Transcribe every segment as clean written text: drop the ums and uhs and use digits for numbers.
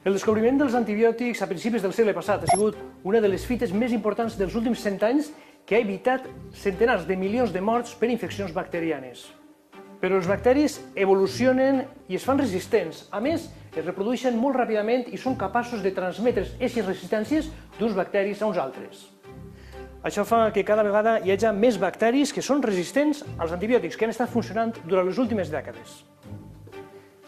El descobriment dels antibiòtics a principis del segle passat ha sigut una de les fites més importants dels últims 100 anys que ha evitat centenars de milions de morts per infeccions bacterianes. Però els bacteris evolucionen i es fan resistents. A més, es reprodueixen molt ràpidament i són capaços de transmetre aquestes resistències d'uns bacteris a uns altres. Això fa que cada vegada hi hagi més bacteris que són resistents als antibiòtics que han estat funcionant durant les últimes dècades.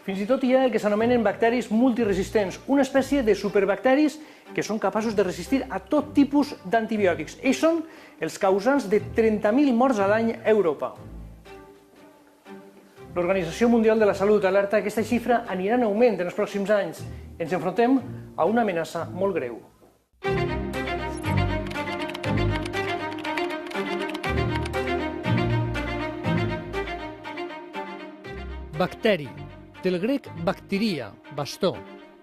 Fins i tot hi ha el que s'anomenen bacteris multiresistents, una espècie de superbacteris que són capaços de resistir a tot tipus d'antibiòtics. Ells són els causants de 30.000 morts a l'any a Europa. L'Organització Mundial de la Salut alerta que aquesta xifra anirà en augment en els pròxims anys. Ens enfrontem a una amenaça molt greu. Bacteri, del grec bacteria, bastó,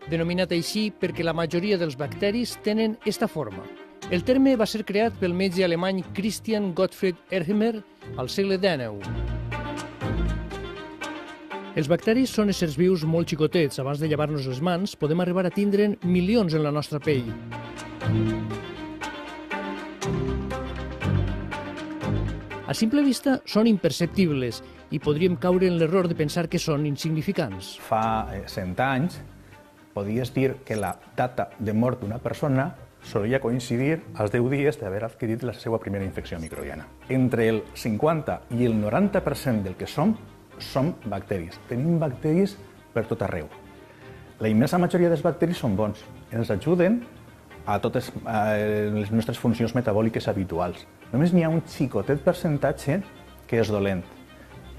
denominat així perquè la majoria dels bacteris tenen esta forma. El terme va ser creat pel metge alemany Christian Gottfried Herrheimer al segle XIX. Els bacteris són éssers vius molt xicotets. Abans de llevar-nos les mans, podem arribar a tindre'n milions en la nostra pell. A simple vista són imperceptibles i podríem caure en l'error de pensar que són insignificants. Fa 100 anys podies dir que la data de mort d'una persona solia coincidir als 10 dies d'haver adquirit la seva primera infecció microbiana. Entre el 50 i el 90% del que som bacteris. Tenim bacteris per tot arreu. La immensa majoria dels bacteris són bons. Ens ajuden a totes les nostres funcions metabòliques habituals. Només n'hi ha un xicotet percentatge que és dolent.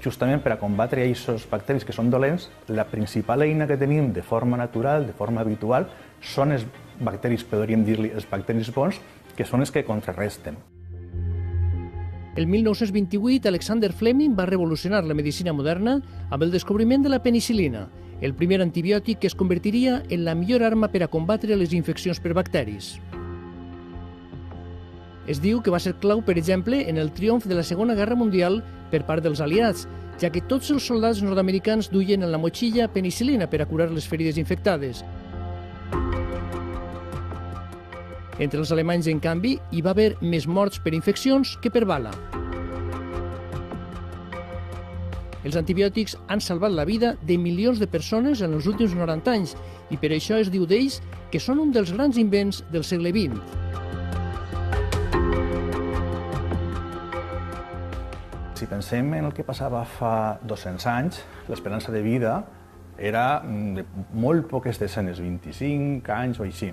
Justament per a combatre aquests bacteris que són dolents, la principal eina que tenim de forma natural, de forma habitual, són els bacteris, podríem dir-li els bacteris bons, que són els que contrarresten. El 1928, Alexander Fleming va revolucionar la medicina moderna amb el descobriment de la penicil·lina, el primer antibiòtic que es convertiria en la millor arma per a combatre les infeccions per bacteris. Es diu que va ser clau, per exemple, en el triomf de la Segona Guerra Mundial per part dels aliats, ja que tots els soldats nord-americans duien en la motxilla penicil·lina per a curar les ferides infectades. Entre els alemanys, en canvi, hi va haver més morts per infeccions que per bala. Els antibiòtics han salvat la vida de milions de persones en els últims 90 anys i per això es diu d'ells que són un dels grans invents del segle XX. Si pensem en el que passava fa 200 anys, l'esperança de vida era de molt poques desenes, 25 anys o així.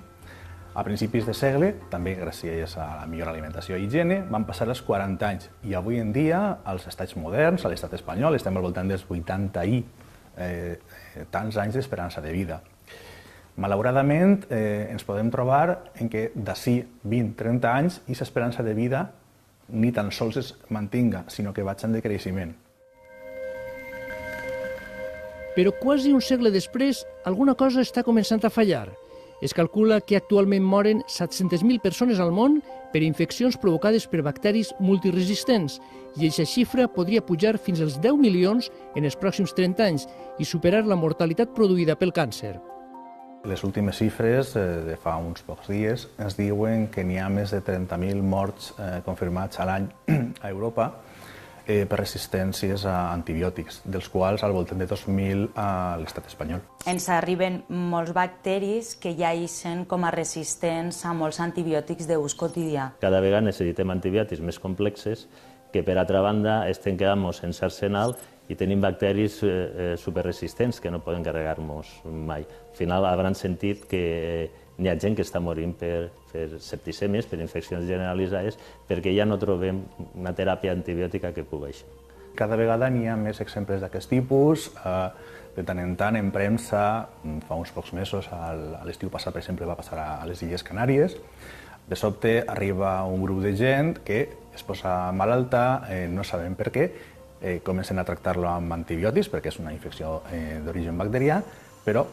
A principis de segle, també gràcies a la millor alimentació i higiene, van passar els 40 anys. I avui en dia, als estats moderns, a l'estat espanyol, estem al voltant dels 80 i tants anys d'esperança de vida. Malauradament, ens podem trobar en què d'ací 20-30 anys aquesta esperança de vida ni tan sols es mantinga, sinó que vaig en decreixement. Però quasi un segle després, alguna cosa està començant a fallar. Es calcula que actualment moren 700.000 persones al món per infeccions provocades per bacteris multiresistents i aquesta xifra podria pujar fins als 10 milions en els pròxims 30 anys i superar la mortalitat produïda pel càncer. Les últimes xifres de fa uns pocs dies ens diuen que n'hi ha més de 30.000 morts confirmats a l'any a Europa per resistències a antibiòtics, dels quals al voltant de 2.000 a l'estat espanyol. Ens arriben molts bacteris que ja ixen com a resistents a molts antibiòtics d'ús quotidià. Cada vegada necessitem antibiòtics més complexes que, per altra banda, estem quedant-nos sense arsenal i tenim bacteris superresistents que no poden carregar-nos mai. Al final, hauran sentit que n'hi ha gent que està morint per septicèmies, per infeccions generalitzades, perquè ja no trobem una teràpia antibiòtica que pugui això. Cada vegada n'hi ha més exemples d'aquest tipus. De tant en tant, en premsa, fa uns pocs mesos, a l'estiu passat, per exemple, va passar a les Illes Canàries. De sobte arriba un grup de gent que es posa malalta, no sabem per què, comencen a tractar-lo amb antibiòtics, perquè és una infecció d'origen bacterià, però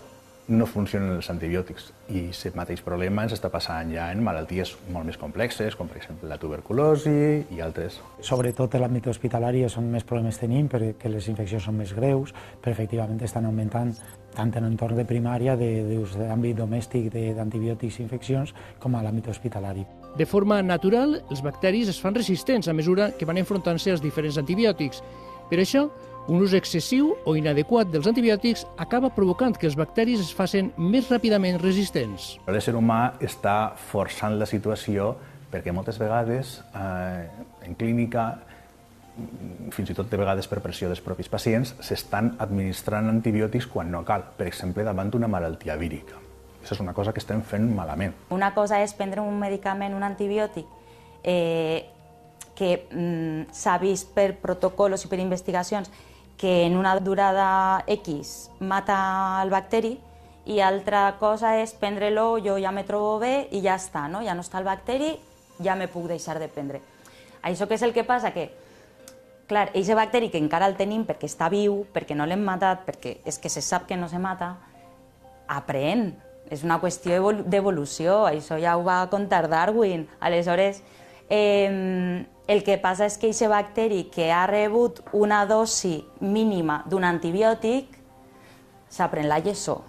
no funcionen els antibiòtics i aquest mateix problema ens està passant ja en malalties molt més complexes, com per exemple la tuberculosi i altres. Sobretot en l'àmbit hospitalari és on més problemes tenim perquè les infeccions són més greus, però efectivament estan augmentant tant en l'entorn de primària, d'ús d'àmbit domèstic d'antibiòtics i infeccions, com a l'àmbit hospitalari. De forma natural, els bacteris es fan resistents a mesura que van enfrontant-se als diferents antibiòtics. Per això, un ús excessiu o inadequat dels antibiòtics acaba provocant que els bacteris es facin més ràpidament resistents. L'ésser humà està forçant la situació perquè moltes vegades en clínica, fins i tot de vegades per pressió dels propis pacients, s'estan administrant antibiòtics quan no cal, per exemple, davant d'una malaltia vírica. Això és una cosa que estem fent malament. Una cosa és prendre un medicament, un antibiòtic, que s'ha vist per protocols i per investigacions que en una durada X mata el bacteri, i altra cosa és prendre-lo, jo ja me trobo bé i ja està, no? Ja no està el bacteri, ja me puc deixar de prendre. Això què és el que passa? Que, clar, aquest bacteri que encara el tenim perquè està viu, perquè no l'hem matat, perquè és que se sap que no se mata, aprèn. És una qüestió d'evolució, això ja ho va contar Darwin. Aleshores, el que passa és que aquest bacteri que ha rebut una dosi mínima d'un antibiòtic s'aprèn la lliçó.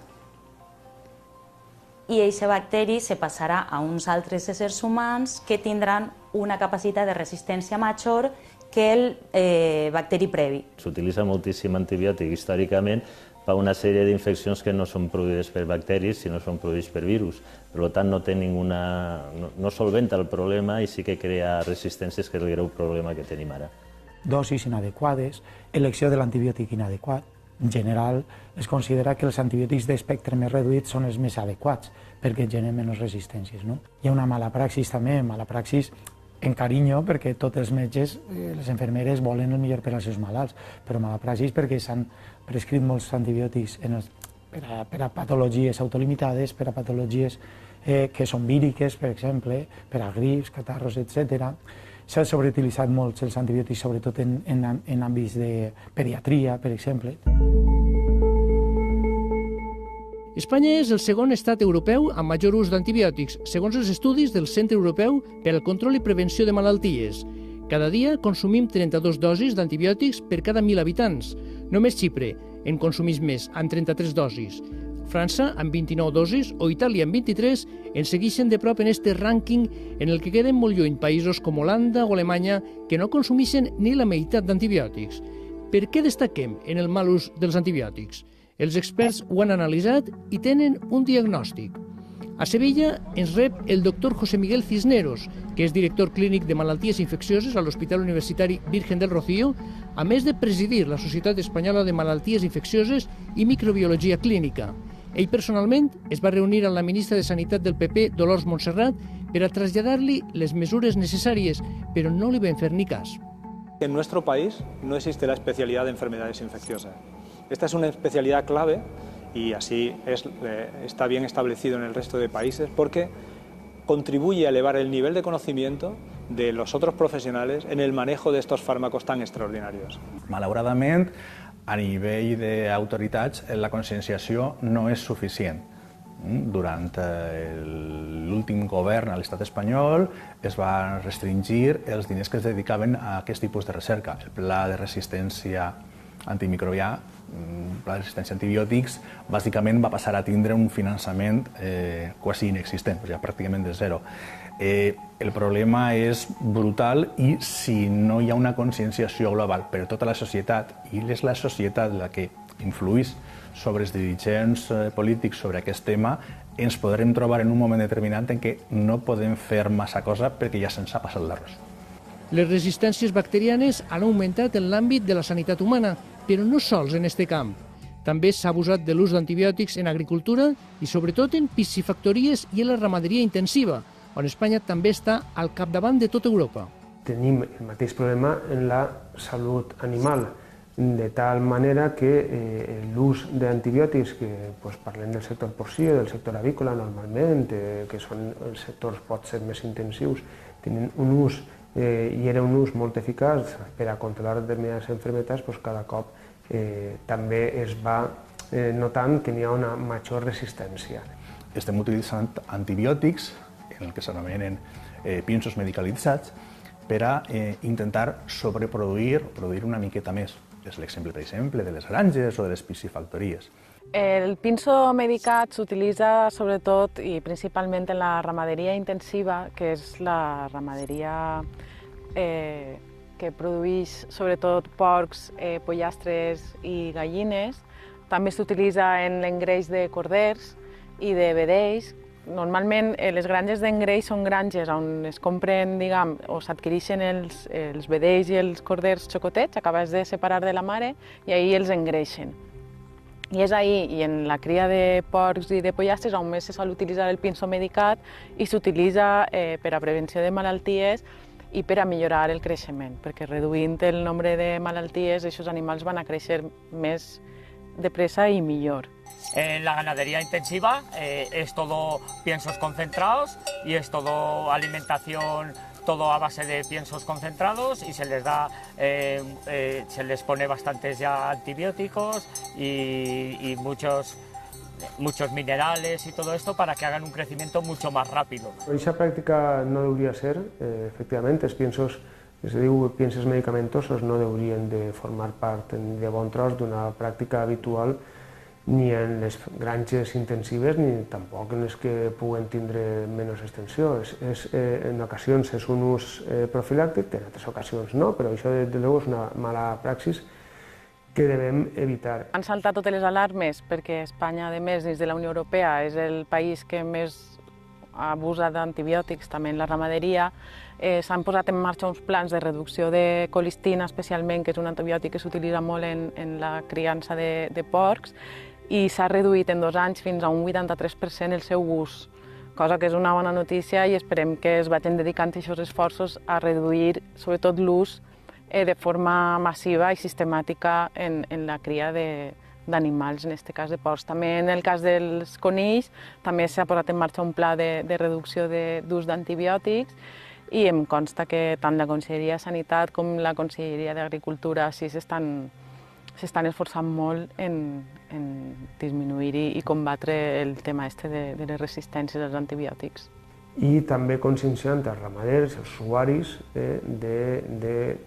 I aquest bacteri se passarà a uns altres éssers humans que tindran una capacitat de resistència major que el bacteri previ. S'utilitza moltíssim antibiòtic històricament per una sèrie d'infeccions que no són produïdes per bacteris, sinó són produïdes per virus. Per tant, no solventa el problema i sí que crea resistències, que és el greu problema que tenim ara. Dosis inadequades, elecció de l'antibiòtic inadequat. En general, es considera que els antibiòtics d'espectre més reduït són els més adequats perquè generen menys resistències. Hi ha una mala praxis també, mala praxis en carinyo, perquè tots els metges, les infermeres volen el millor per als seus malalts, però mala praxis perquè s'han prescrit molts antibiòtics per a patologies autolimitades, per a patologies que són víriques, per exemple, per a grips, catarros, etc. S'han sobreutilitzat molt els antibiòtics, sobretot en àmbits de pediatria, per exemple. Espanya és el segon estat europeu amb major ús d'antibiòtics, segons els estudis del Centre Europeu per al Control i Prevenció de Malalties. Cada dia consumim 32 dosis d'antibiòtics per cada 1.000 habitants. Només Xipre en consumís més, amb 33 dosis. França, amb 29 dosis, o Itàlia, amb 23, ens segueixen de prop en este rànquing en el que queden molt lluny països com Holanda o Alemanya que no consumeixen ni la meitat d'antibiòtics. Per què destaquem en el mal ús dels antibiòtics? Els experts ho han analitzat i tenen un diagnòstic. A Sevilla ens rep el doctor José Miguel Cisneros, que és director clínic de malalties infeccioses a l'Hospital Universitari Virgen del Rocío, a més de presidir la Societat Espanyola de Malalties Infeccioses i Microbiologia Clínica. Ell personalment es va reunir amb la ministra de Sanitat del PP, Dolors Montserrat, per a traslladar-li les mesures necessàries, però no li van fer ni cas. En nuestro país no existe la especialidad de enfermedades infecciosas. Esta es una especialidad clave y así está bien establecido en el resto de países porque contribuye a elevar el nivel de conocimiento de los otros profesionales en el manejo de estos fármacos tan extraordinarios. Malauradament, a nivell d'autoritats, la conscienciació no és suficient. Durant l'últim govern a l'estat espanyol es va restringir els diners que es dedicaven a aquest tipus de recerca. El pla de resistència antimicrobià, el pla de resistència a antibiòtics, bàsicament va passar a tindre un finançament quasi inexistent, ja pràcticament de zero. El problema és brutal i si no hi ha una conscienciació global per tota la societat, i és la societat la que influïs sobre els dirigents polítics sobre aquest tema, ens podrem trobar en un moment determinat en què no podem fer massa cosa perquè ja se'ns ha passat l'arròs. Les resistències bacterianes han augmentat en l'àmbit de la sanitat humana, però no sols en aquest camp. També s'ha abusat de l'ús d'antibiòtics en agricultura i sobretot en piscifactories i en la ramaderia intensiva, on Espanya també està al capdavant de tota Europa. Tenim el mateix problema en la salut animal, de tal manera que l'ús d'antibiòtics, que parlem del sector porcí o del sector avícola normalment, que són els sectors potser més intensius, tenen un ús i era un ús molt eficaç per a controlar determinades malalties, cada cop també es va notant que n'hi ha una major resistència. Estem utilitzant antibiòtics, en el que s'anomenen pinsos medicalitzats, per a intentar sobreproduir, produir una miqueta més. És l'exemple, per exemple, de les granges o de les piscifactories. El pinso medicat s'utilitza sobretot i principalment en la ramaderia intensiva, que és la ramaderia que produeix sobretot porcs, pollastres i gallines. També s'utilitza en l'engreix de corders i de vedells. Normalment les granges d'engreix són granges on es compren, diguem, o s'adquireixen els vedells i els corders xocotets, acabats de separar de la mare, i ahir els engreixen. I és ahir, i en la cria de porcs i de pollastres, on més se sol utilitzar el pinso medicat i s'utilitza per a prevenció de malalties i per a millorar el creixement, perquè reduint el nombre de malalties, aquests animals van a créixer més de pressa y millor. En la ganadería intensiva es todo piensos concentrados y es todo alimentación, todo a base de piensos concentrados y se les da, se les pone bastantes ya antibióticos y muchos minerales y todo esto para que hagan un crecimiento mucho más rápido. Esa práctica no debería ser, efectivament, els piensos, es diu piensos medicamentosos, no haurien de formar part de bon tros d'una pràctica habitual ni en les granges intensives ni tampoc en les que puguen tindre menys extensió. En ocasions és un ús profilàctic, en altres ocasions no, però això de és una mala praxis que devem evitar. Han saltat totes les alarmes perquè Espanya, a més, dins de la Unió Europea, és el país que més abusa d'antibiòtics, també en la ramaderia. S'han posat en marxa uns plans de reducció de colistina, especialment, que és un antibiòtic que s'utilitza molt en la criança de porcs, i s'ha reduït en 2 anys fins a un 83% el seu ús, cosa que és una bona notícia i esperem que es vagin dedicant aquests esforços a reduir sobretot l'ús de forma massiva i sistemàtica en la cria d'animals, en aquest cas de porcs. També en el cas dels conills també s'ha posat en marxa un pla de reducció d'ús d'antibiòtics i em consta que tant la Conselleria de Sanitat com la Conselleria d'Agricultura s'estan esforçant molt en disminuir i combatre el tema de les resistències als antibiòtics. I també conscienciant els ramaders, els usuaris, de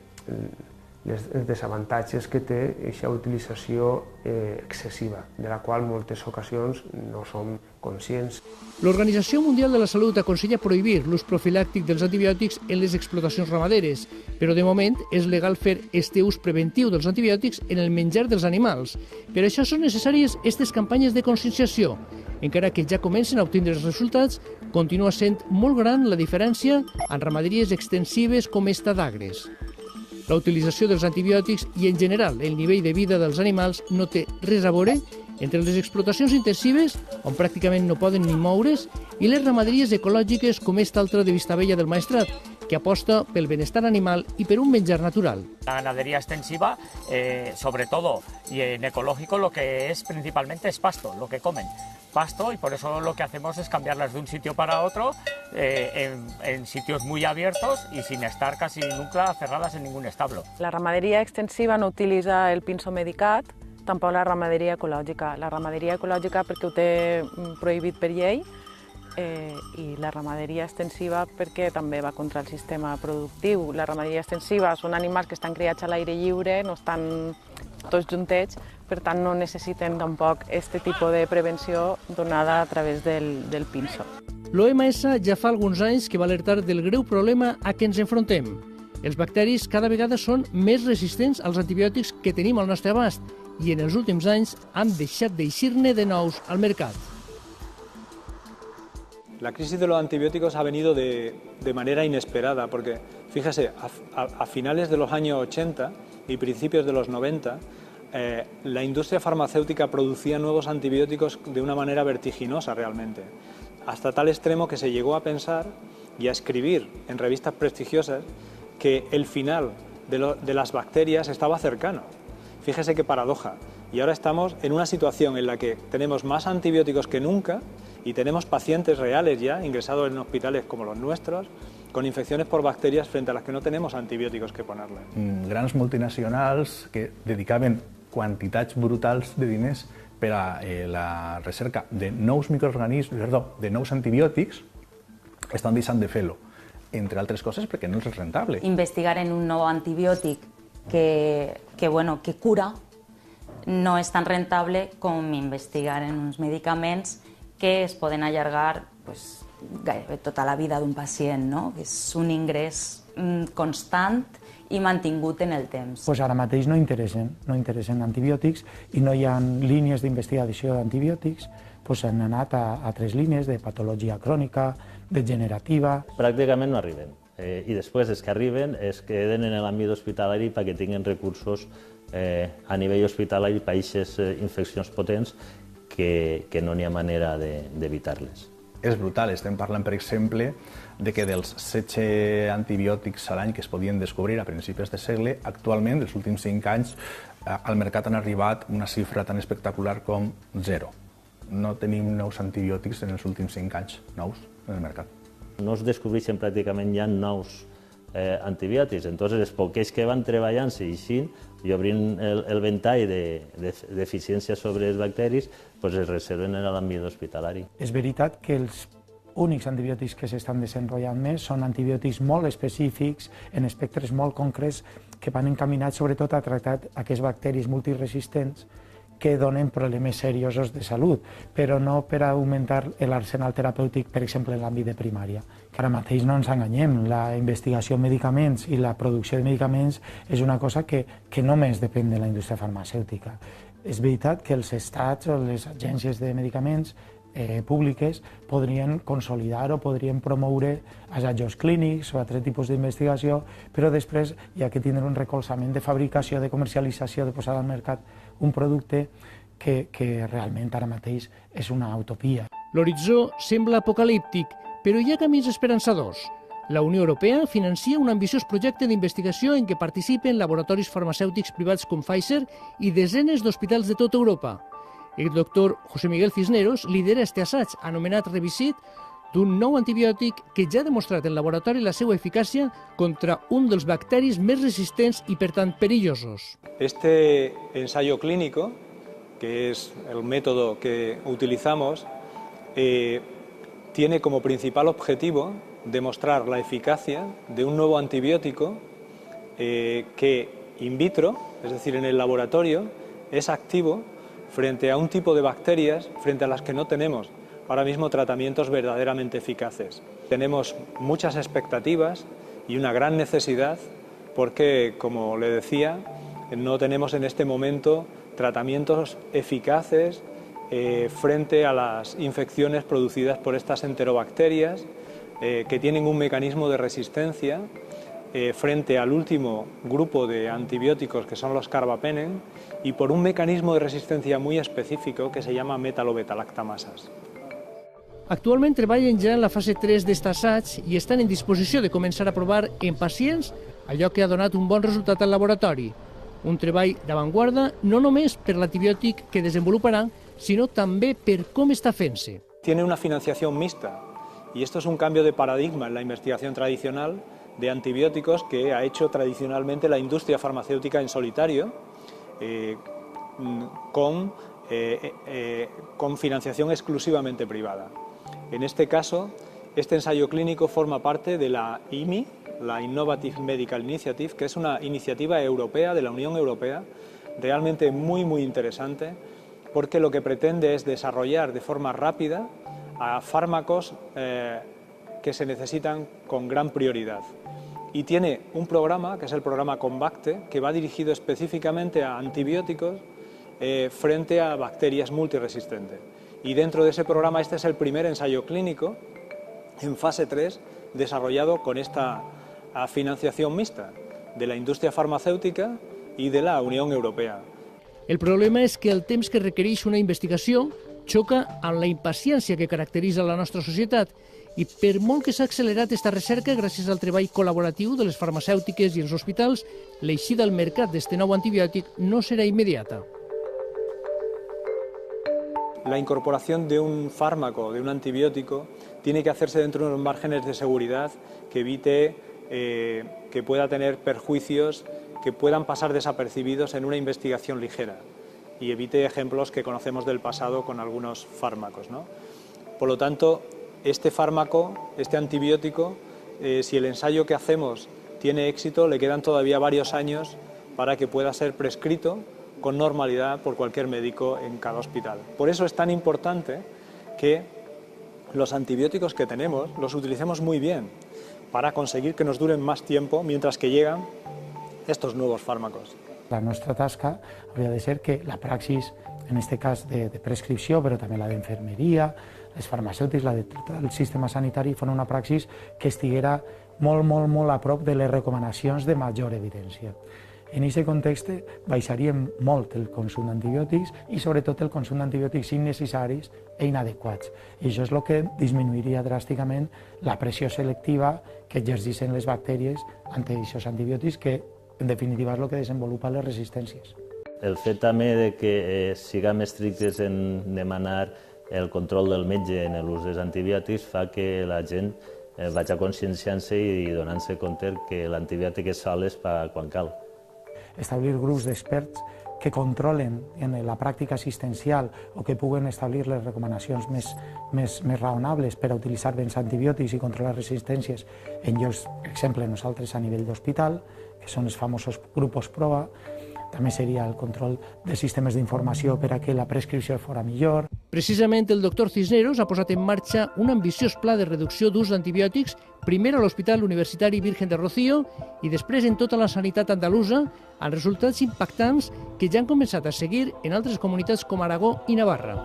els desavantatges que té aquesta utilització excessiva, de la qual en moltes ocasions no som conscients. L'Organització Mundial de la Salut aconsella prohibir l'ús profilàctic dels antibiòtics en les explotacions ramaderes, però de moment és legal fer este ús preventiu dels antibiòtics en el menjar dels animals. Per això són necessàries aquestes campanyes de conscienciació. Encara que ja comencen a obtindre els resultats, continua sent molt gran la diferència en ramaderies extensives com esta d'Agres. La utilització dels antibiòtics i, en general, el nivell de vida dels animals no té res a veure entre les explotacions intensives, on pràcticament no poden ni moure's, i les ramaderies ecològiques com esta altra de Vistabella del Maestrat, que aposta pel benestar animal y per un menjar natural. La ganadería extensiva, sobre todo, y en ecológico, lo que es principalmente es pasto, lo que comen. Pasto, y por eso lo que hacemos es cambiarlas de un sitio para otro en sitios muy abiertos y sin estar casi nunca cerradas en ningún establo. La ramaderia extensiva no utilitza el pinso medicat, tampoc la ramaderia ecològica. La ramaderia ecològica perquè ho té prohibit per llei i la ramaderia extensiva perquè també va contra el sistema productiu. La ramaderia extensiva són animals que estan criats a l'aire lliure, no estan tots juntets, per tant no necessiten tampoc aquest tipus de prevenció donada a través del pinso. L'OMS ja fa alguns anys que va alertar del greu problema a què ens enfrontem. Els bacteris cada vegada són més resistents als antibiòtics que tenim al nostre abast i en els últims anys han deixat d'eixir-ne de nous al mercat. La crisis de los antibióticos ha venido de manera inesperada porque, fíjese, a finales de los años 80 y principios de los 90, la industria farmacéutica producía nuevos antibióticos de una manera vertiginosa realmente, hasta tal extremo que se llegó a pensar y a escribir en revistas prestigiosas que el final de las bacterias estaba cercano. Fíjese qué paradoja. Y ahora estamos en una situación en la que tenemos más antibióticos que nunca y tenemos pacientes reales ya ingresados en hospitales como los nuestros con infecciones por bacterias frente a las que no tenemos antibiòtics que ponerle. Grans multinacionals que dedicaven quantitats brutals de diners per a la recerca de nous microorganismes, de nous antibiòtics, estan deixant de fer-lo, entre altres coses perquè no és rentable. Investigar en un nou antibiòtic que cura no és tan rentable com investigar en uns medicaments que es poden allargar gairebé tota la vida d'un pacient, no? És un ingrés constant i mantingut en el temps. Ara mateix no interessen antibiòtics i no hi ha línies d'investigació d'antibiòtics, han anat a altres línies de patologia crònica, degenerativa. Pràcticament no arriben. I després els que arriben es queden en l'àmbit hospitalari perquè tinguin recursos a nivell hospitalari per aquestes infeccions potents que no n'hi ha manera d'evitar-les. És brutal, estem parlant, per exemple, de que dels 16 antibiòtics a l'any que es podien descobrir a principis de segle, actualment, els últims 5 anys, al mercat han arribat una xifra tan espectacular com 0. No tenim nous antibiòtics en els últims 5 anys, nous, en el mercat. No es descobreixen pràcticament ja nous antibiòtics, entonces els poquets que van treballant-se així i obrint el ventall d'eficiència sobre els bacteris, es reserven en l'àmbit hospitalari. És veritat que els únics antibiòtics que s'estan desenvolupant més són antibiòtics molt específics, en espectres molt concrets, que van encaminats sobretot a tractar aquests bacteris multiresistents que donen problemes seriosos de salut, però no per augmentar l'arsenal terapèutic, per exemple, en l'àmbit de primària. Ara mateix no ens enganyem, la investigació en medicaments i la producció de medicaments és una cosa que només depèn de la indústria farmacèutica. És veritat que els estats o les agències de medicaments públiques podrien consolidar o podrien promoure assajos clínics o altres tipus d'investigació, però després hi ha que tindre un recolzament de fabricació, de comercialització, de posar al mercat un producte que realment ara mateix és una utopia. L'horitzó sembla apocalíptic, però hi ha camins esperançadors. La Unió Europea financia un ambiciós projecte d'investigació en què participen laboratoris farmacèutics privats com Pfizer i desenes d'hospitals de tota Europa. El doctor José Miguel Cisneros lidera este assaig anomenat Revisit d'un nou antibiòtic que ja ha demostrat en laboratori la seva eficàcia contra un dels bacteris més resistents i, per tant, perillosos. Este ensayo clínico, que es el método que utilizamos, tiene como principal objetivo demostrar la eficacia de un nuevo antibiótico que in vitro, es decir, en el laboratorio, es activo frente a un tipo de bacterias frente a las que no tenemos ahora mismo tratamientos verdaderamente eficaces. Tenemos muchas expectativas y una gran necesidad porque, como le decía, no tenemos en este momento tratamientos eficaces frente a las infecciones producidas por estas enterobacterias que tienen un mecanismo de resistencia frente al último grupo de antibióticos que son los carbapenem y por un mecanismo de resistencia muy específico que se llama metalobetalactamasas. Actualment treballen ja en la fase 3 d'est assaig i estan en disposició de començar a provar en pacients allò que ha donat un bon resultat al laboratori. Un treball d'avantguarda no només per l'antibiòtic que desenvoluparan, sinó també per com està fent-se. Tiene una financiación mixta y esto es un cambio de paradigma en la investigación tradicional de antibióticos que ha hecho tradicionalmente la industria farmacéutica en solitario con financiación exclusivamente privada. En este caso, este ensayo clínico forma parte de la IMI, la Innovative Medical Initiative, que es una iniciativa europea de la Unión Europea, realmente muy interesante, porque lo que pretende es desarrollar de forma rápida a fármacos que se necesitan con gran prioridad. Y tiene un programa, que es el programa Combacte, que va dirigido específicamente a antibióticos frente a bacterias multiresistentes. Y dentro de ese programa este es el primer ensayo clínico en fase 3 desarrollado con esta financiación mixta de la industria farmacèutica i de la Unió Europea. El problema és que el temps que requereix una investigació xoca amb la impaciència que caracteritza la nostra societat i per molt que s'ha accelerat aquesta recerca gràcies al treball col·laboratiu de les farmacèutiques i els hospitals, l'eixida al mercat d'este nou antibiòtic no serà immediata. La incorporación de un fármaco, de un antibiótico, tiene que hacerse dentro de unos márgenes de seguridad que evite que pueda tener perjuicios que puedan pasar desapercibidos en una investigación ligera. y evite ejemplos que conocemos del pasado con algunos fármacos, ¿no? Por lo tanto, este fármaco, este antibiótico, si el ensayo que hacemos tiene éxito, le quedan todavía varios años para que pueda ser prescrito con normalidad por cualquier médico en cada hospital. Por eso es tan importante que los antibióticos que tenemos los utilicemos muy bien para conseguir que nos duren más tiempo mientras que llegan estos nuevos fármacos. La nostra tasca hauria de ser que la praxis, en este cas de prescripció, però també la d'infermeria, les farmacèutics, la de tot el sistema sanitari, fos una praxis que estiguera molt a prop de les recomanacions de major evidència. En aquest context baixaríem molt el consum d'antibiòtics i sobretot el consum d'antibiòtics innecessaris i inadequats. I això és el que disminuiria dràsticament la pressió selectiva que exerceixen les bactèries ante aquests antibiòtics, que en definitiva és el que desenvolupa les resistències. El fet també de que siguem estrictes en demanar el control del metge en l'ús dels antibiòtics fa que la gent vagi conscienciant-se i donant-se compte que l'antibiòtic és sols quan cal. Establir grups d'experts que controlen en la pràctica assistencial o que puguen establir les recomanacions més raonables per a utilitzar béns antibiòtics i controlar resistències en llocs, per exemple, nosaltres a nivell d'hospital, que són els famosos grups PROA. També seria el control de sistemes d'informació per a que la prescripció fora millor. Precisament el doctor Cisneros ha posat en marxa un ambiciós pla de reducció d'ús d'antibiòtics, primer a l'Hospital Universitari Virgen del Rocío i després en tota la sanitat andalusa, amb resultats impactants que ja han començat a seguir en altres comunitats com Aragó i Navarra.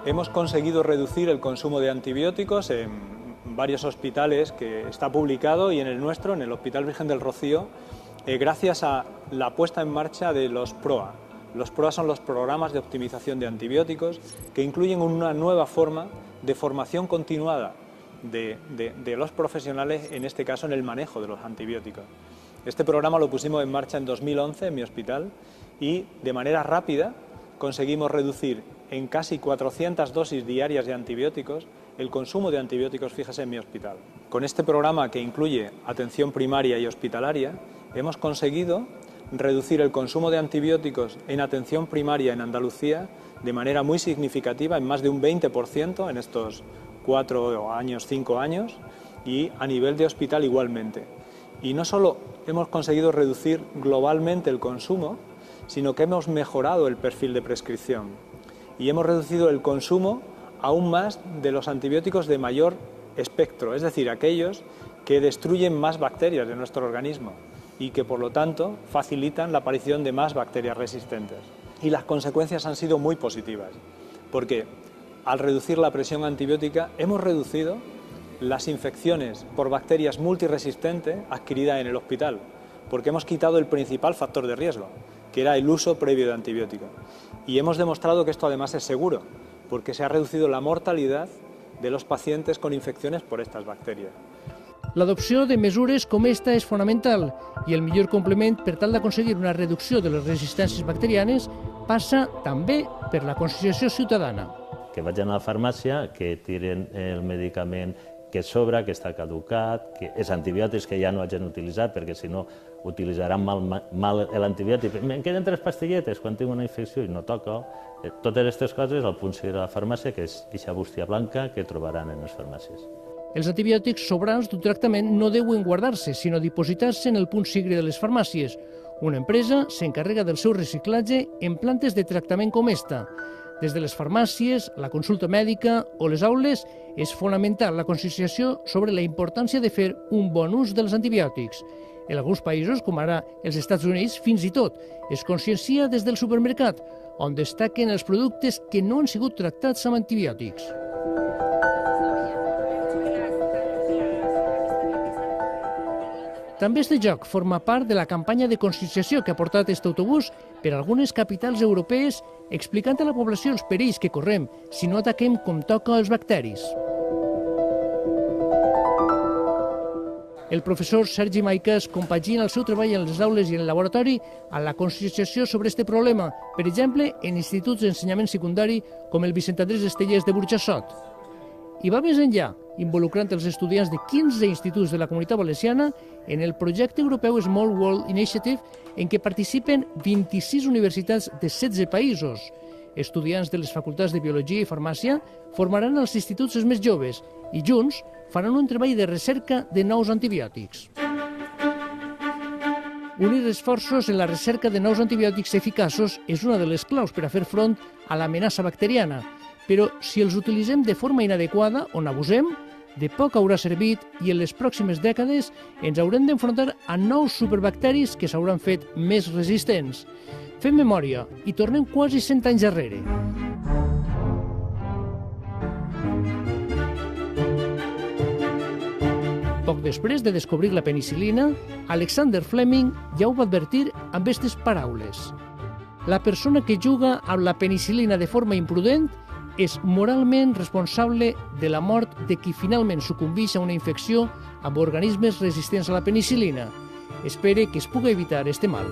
Hemos conseguido reducir el consumo de antibióticos en varios hospitales, que está publicado, y en el nuestro, en el Hospital Virgen del Rocío, gracias a la puesta en marcha de los PROA. Los PROA son los programas de optimización de antibióticos, que incluyen una nueva forma de formación continuada de los profesionales, en este caso en el manejo de los antibióticos. Este programa lo pusimos en marcha en 2011 en mi hospital y de manera rápida conseguimos reducir en casi 400 dosis diarias de antibióticos el consumo de antibióticos, fíjese, en mi hospital. Con este programa, que incluye atención primaria y hospitalaria, hemos conseguido reducir el consumo de antibióticos en atención primaria en Andalucía de manera muy significativa, en más de un 20% en estos 4 años, 5 años, y a nivel de hospital igualmente. Y no solo hemos conseguido reducir globalmente el consumo, sino que hemos mejorado el perfil de prescripción y hemos reducido el consumo aún más de los antibióticos de mayor espectro, es decir, aquellos que destruyen más bacterias de nuestro organismo y que por lo tanto facilitan la aparición de más bacterias resistentes. Y las consecuencias han sido muy positivas, porque al reducir la presión antibiótica hemos reducido las infecciones por bacterias multiresistentes adquiridas en el hospital, porque hemos quitado el principal factor de riesgo, que era el uso previo de antibióticos. Y hemos demostrado que esto además es seguro, porque se ha reducido la mortalidad de los pacientes con infecciones por estas bacterias. L'adopció de mesures com esta és fonamental i el millor complement per tal d'aconseguir una reducció de les resistències bacterianes passa també per la conscienciació ciutadana. Que vagin a la farmàcia, que tiren el medicament que sobra, que està caducat, que és antibiòtics que ja no hagin utilitzat, perquè si no utilitzaran mal l'antibiòtic. Em queden 3 pastilletes quan tinc una infecció i no toca. Totes aquestes coses al punt seguir a la farmàcia, que és aquesta bústia blanca que trobaran en les farmàcies. Els antibiòtics sobrants d'un tractament no deuen guardar-se, sinó dipositar-se en el punt sigre de les farmàcies. Una empresa s'encarrega del seu reciclatge en plantes de tractament com esta. Des de les farmàcies, la consulta mèdica o les aules, és fonamental la conscienciació sobre la importància de fer un bon ús dels antibiòtics. En alguns països, com ara els Estats Units, fins i tot es consciencia des del supermercat, on destaquen els productes que no han sigut tractats amb antibiòtics. També este joc forma part de la campanya de conscienciació que ha portat aquest autobús per algunes capitals europees, explicant a la població els perills que correm si no ataquem com toca els bacteris. El professor Sergi Maicas compagina el seu treball en les aules i en el laboratori amb la conscienciació sobre aquest problema, per exemple, en instituts d'ensenyament secundari com el Vicent Andrés Estellers de Burjassot. I va més enllà. involucrant els estudiants de 15 instituts de la Comunitat Valenciana en el projecte europeu Small World Initiative, en què participen 26 universitats de 16 països. Estudiants de les facultats de Biologia i Farmàcia formaran els instituts els més joves i junts faran un treball de recerca de nous antibiòtics. Unir esforços en la recerca de nous antibiòtics eficaços és una de les claus per a fer front a l'amenaça bacteriana, però si els utilitzem de forma inadequada o n'abusem, de poc haurà servit i en les pròximes dècades ens haurem d'enfrontar a nous superbacteris que s'hauran fet més resistents. Fem memòria i tornem quasi 100 anys darrere. Poc després de descobrir la penicil·lina, Alexander Fleming ja ho va advertir amb aquestes paraules. La persona que juga amb la penicil·lina de forma imprudent és moralment responsable de la mort de qui finalment sucumbeix a una infecció amb organismes resistents a la penicil·lina. Espere que es pugui evitar este mal.